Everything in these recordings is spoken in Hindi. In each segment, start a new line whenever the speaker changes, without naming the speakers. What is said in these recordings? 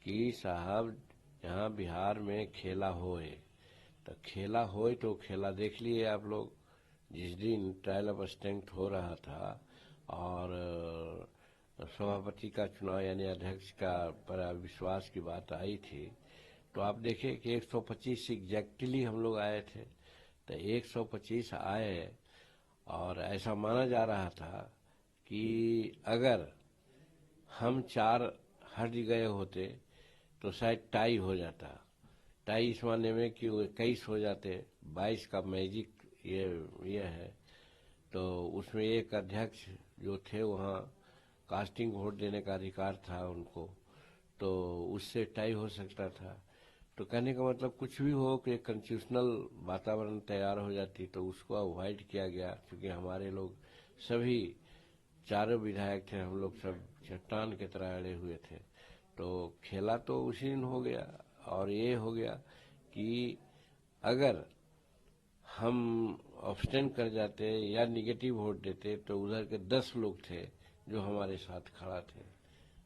कि साहब यहाँ बिहार में खेला होए, तो खेला होए तो खेला देख लिए आप लोग। जिस दिन ट्रायल ऑफ स्ट्रेंथ हो रहा था और सभापति का चुनाव यानी अध्यक्ष का पर अविश्वास की बात आई थी, तो आप देखें कि 125 एग्जैक्टली हम लोग आए थे। तो 125 आए और ऐसा माना जा रहा था कि अगर हम 4 हट गए होते तो शायद टाई हो जाता। टाई इस माने में कि वो 21 हो जाते, 22 का मैजिक ये है। तो उसमें एक अध्यक्ष जो थे वहाँ कास्टिंग वोट देने का अधिकार था उनको, तो उससे टाई हो सकता था। तो कहने का मतलब कुछ भी हो कि कॉन्स्टिट्यूशनल वातावरण तैयार हो जाती, तो उसको अवॉइड किया गया। क्योंकि हमारे लोग सभी चारों विधायक थे, हम लोग सब चट्टान की तरह अड़े हुए थे। तो खेला तो उसी दिन हो गया। और ये हो गया कि अगर हम अब्सटेन कर जाते या निगेटिव वोट देते तो उधर के 10 लोग थे जो हमारे साथ खड़ा थे।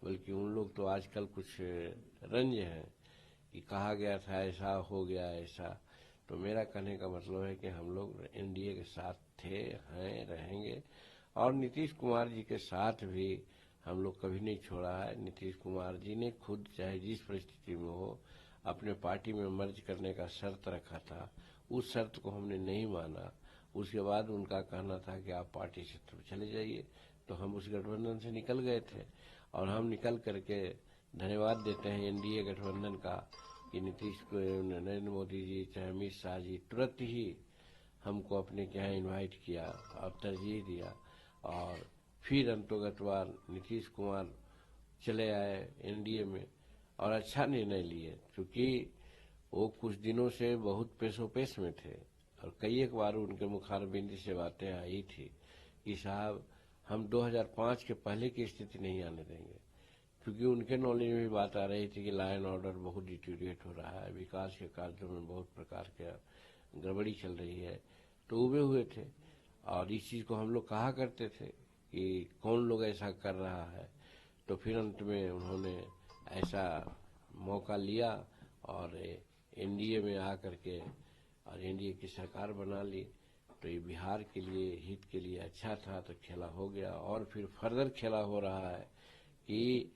बल्कि उन लोग तो आजकल कुछ रंज हैं कि कहा गया था ऐसा हो गया ऐसा। तो मेरा कहने का मतलब है कि हम लोग एनडीए के साथ थे, हैं, रहेंगे। और नीतीश कुमार जी के साथ भी हम लोग कभी नहीं छोड़ा है। नीतीश कुमार जी ने खुद चाहे जिस परिस्थिति में हो अपने पार्टी में मर्ज करने का शर्त रखा था, उस शर्त को हमने नहीं माना। उसके बाद उनका कहना था कि आप पार्टी से चले जाइए, तो हम उस गठबंधन से निकल गए थे। और हम निकल करके धन्यवाद देते हैं एनडीए गठबंधन का कि नीतीश को, नरेंद्र मोदी जी चाहे अमित शाह जी तुरंत ही हमको अपने के यहाँ इन्वाइट किया और तरजीह दिया। और फिर अंतोगतवार नीतीश कुमार चले आए एनडीए में और अच्छा निर्णय लिए। क्योंकि वो कुछ दिनों से बहुत पेशोपेश में थे और कई एक बार उनके मुखारबिंदी से बातें आई थी कि साहब हम 2005 के पहले की स्थिति नहीं आने देंगे। क्योंकि उनके नॉलेज में भी बात आ रही थी कि लॉ एंड ऑर्डर बहुत डिटीरिएट हो रहा है, विकास के कार्यों में बहुत प्रकार के गड़बड़ी चल रही है। तो उबे हुए थे और इस चीज़ को हम लोग कहा करते थे कि कौन लोग ऐसा कर रहा है। तो फिर अंत में उन्होंने ऐसा मौका लिया और एनडीए में आ करके और एनडीए की सरकार बना ली। तो ये बिहार के लिए, हित के लिए अच्छा था, तो खेला हो गया। और फिर फर्दर खेला हो रहा है कि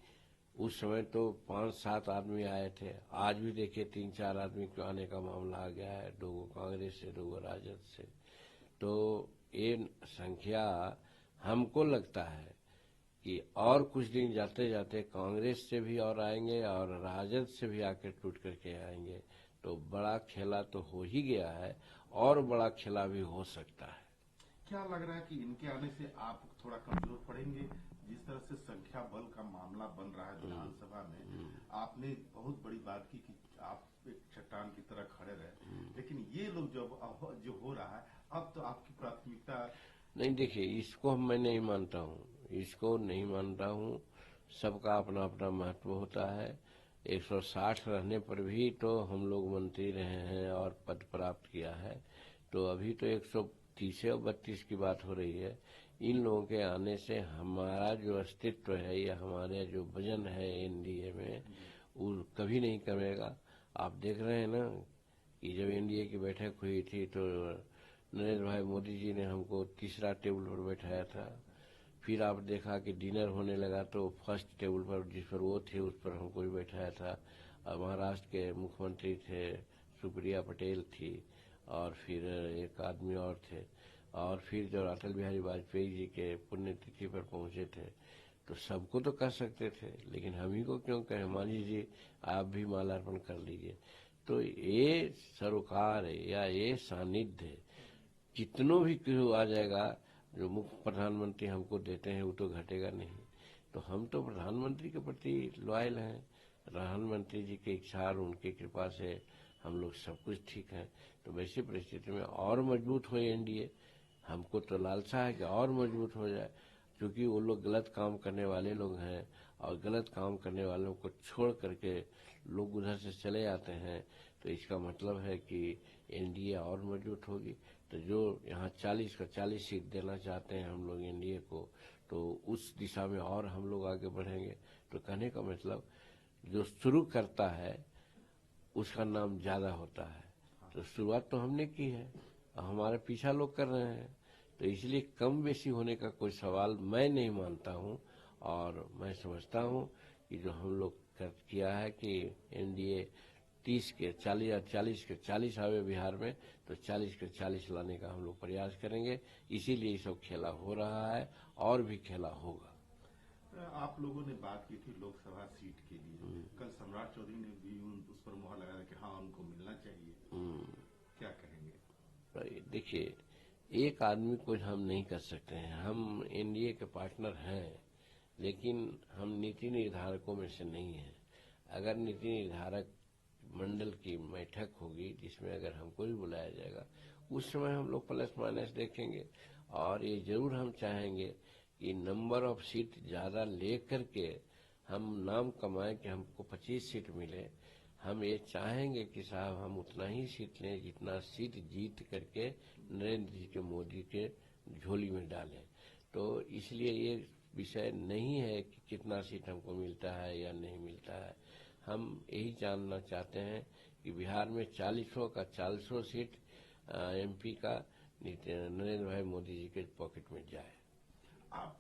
उस समय तो 5-7 आदमी आए थे, आज भी देखिए 3-4 आदमी को आने का मामला आ गया है, 2 कांग्रेस से, 2 राजद से। तो ये संख्या हमको लगता है कि और कुछ दिन जाते जाते कांग्रेस से भी और आएंगे और राजद से भी आके टूट करके आएंगे। तो बड़ा खेला तो हो ही गया है और बड़ा खेला भी हो सकता है।
क्या लग रहा है कि इनके आने से आप थोड़ा कमजोर पड़ेंगे? जिस तरह से संख्या बल का मामला बन रहा है विधानसभा में, आपने बहुत बड़ी बात की कि आप एक चट्टान की तरह खड़े रहे, लेकिन ये लोग जो हो रहा है अब तो आपकी प्राथमिकता
नहीं। देखिए, इसको मैं नहीं मानता हूँ, इसको नहीं मानता हूँ। सबका अपना अपना महत्व होता है। 160 रहने पर भी तो हम लोग मंत्री रहे हैं और पद प्राप्त किया है। तो अभी तो 130 और 32 की बात हो रही है। इन लोगों के आने से हमारा जो अस्तित्व है या हमारे जो वजन है एनडीए में, वो कभी नहीं कमेगा। आप देख रहे हैं ना कि जब एनडीए की बैठक हुई थी तो नरेंद्र भाई मोदी जी ने हमको तीसरा टेबल पर बैठाया था। फिर आप देखा कि डिनर होने लगा तो फर्स्ट टेबल पर जिस पर वो थे उस पर हमको भी बैठाया था। और महाराष्ट्र के मुख्यमंत्री थे, सुप्रिया पटेल थी, और फिर एक आदमी और थे। और फिर जब अटल बिहारी वाजपेयी जी के पुण्यतिथि पर पहुंचे थे तो सबको तो कह सकते थे, लेकिन हम ही को क्यों कहें? मान लीजिए आप भी माल्यार्पण कर लीजिए। तो ये सरोकार या ये सानिध्य कितनों भी क्यों आ जाएगा, जो मुख्य प्रधानमंत्री हमको देते हैं वो तो घटेगा नहीं। तो हम तो प्रधानमंत्री के प्रति लॉयल हैं। प्रधानमंत्री जी की इच्छा और उनकी कृपा से हम लोग सब कुछ ठीक है। तो वैसी परिस्थिति में और मजबूत हो एनडीए। हमको तो लालसा है कि और मजबूत हो जाए, क्योंकि वो लोग गलत काम करने वाले लोग हैं और गलत काम करने वालों को छोड़ करके लोग उधर से चले आते हैं। तो इसका मतलब है कि एनडीए और मजबूत होगी। तो जो यहाँ 40 का 40 सीट देना चाहते हैं हम लोग एनडीए को, तो उस दिशा में और हम लोग आगे बढ़ेंगे। तो कहने का मतलब जो शुरू करता है उसका नाम ज्यादा होता है। तो शुरुआत तो हमने की है और हमारे पीछा लोग कर रहे हैं, तो इसलिए कम बेसी होने का कोई सवाल मैं नहीं मानता हूं। और मैं समझता हूं कि जो हम लोग किया है कि एनडीए 30 के 40 या 40 के 40 आवे बिहार में, तो 40 के 40 लाने का हम लोग प्रयास करेंगे। इसीलिए ये सब खेला हो रहा है और भी खेला होगा।
आप लोगों ने बात की थी लोकसभा सीट के लिए, कल सम्राट चौधरी ने भी उस पर मुहर लगाया कि हाँ उनको मिलना चाहिए, क्या कहेंगे?
तो देखिए, एक आदमी को हम नहीं कर सकते हैं। हम एनडीए के पार्टनर हैं, लेकिन हम नीति निर्धारकों में से नहीं हैं। अगर नीति निर्धारक मंडल की बैठक होगी जिसमें अगर हमको भी बुलाया जाएगा, उस समय हम लोग प्लस माइनस देखेंगे। और ये जरूर हम चाहेंगे कि नंबर ऑफ सीट ज्यादा ले करके हम नाम कमाएं कि हमको 25 सीट मिले। हम ये चाहेंगे कि साहब हम उतना ही सीट लें जितना सीट जीत करके नरेंद्र जी के मोदी के झोली में डालें। तो इसलिए ये विषय नहीं है कि कितना सीट हमको मिलता है या नहीं मिलता है। हम यही जानना चाहते हैं कि बिहार में 40 का 40 सीट एमपी का नरेंद्र भाई मोदी जी के पॉकेट में जाए।
आप